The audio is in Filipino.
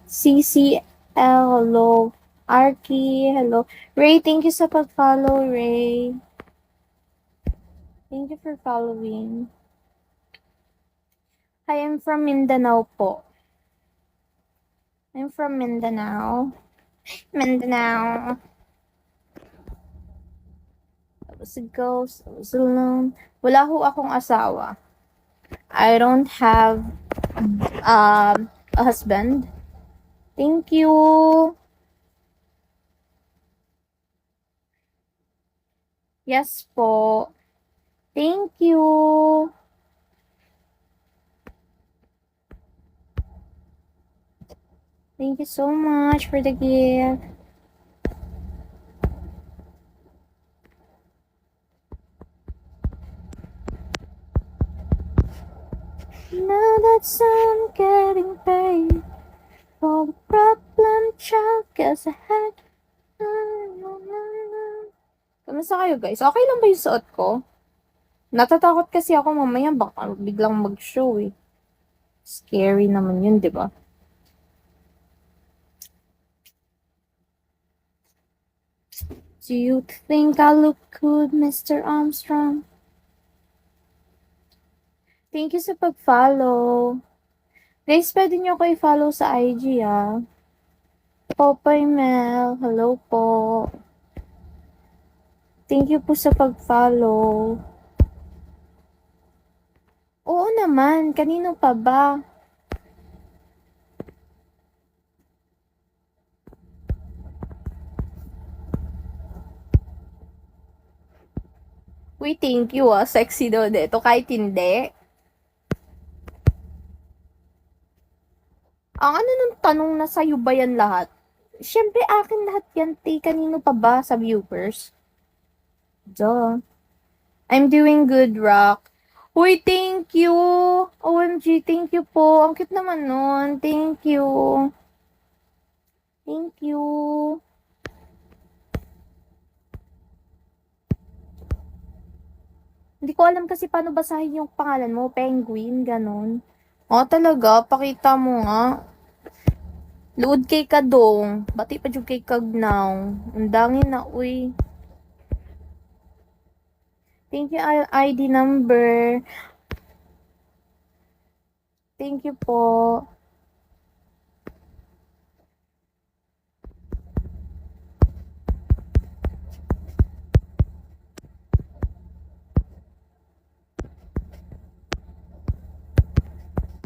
CCL, hello. Arky, hello. Ray, thank you sa pag-follow, Ray. Thank you for following. I am from Mindanao po. I'm from Mindanao. Mindanao. I was a ghost. I was alone. Wala ho akong asawa. I don't have a husband. Thank you. Yes po. Thank you. Thank you so much for the gift. Now that I'm getting paid for the problem child, guess I had. Kamusta kayo guys? Okay lang ba yung suot ko? Natatakot kasi ako mamaya baka biglang mag-show eh. Scary naman yun, di ba? Do you think I look good, Mr. Armstrong? Thank you sa pag-follow. Guys, pwede nyo ko i-follow sa IG, ah. Popeye Mel, hello po. Thank you po sa pag-follow. Oo naman, kanino pa ba? Uy, thank you ah. Sexy daw dito kahit hindi. Ang ano nung tanong na sa'yo ba yan lahat? Siyempre akin lahat yan, te. Kanino pa ba sa viewers? Duh. I'm doing good, Rock. Uy, thank you. OMG, thank you po. Ang cute naman nun. Thank you. Thank you. Hindi ko alam kasi paano basahin yung pangalan mo. Penguin, ganon. Oh, talaga? Pakita mo nga. Luod kay Kadong. Bati pa jud kay Kagnaw. Undangin na, uy. Thank you, ID number. Thank you po.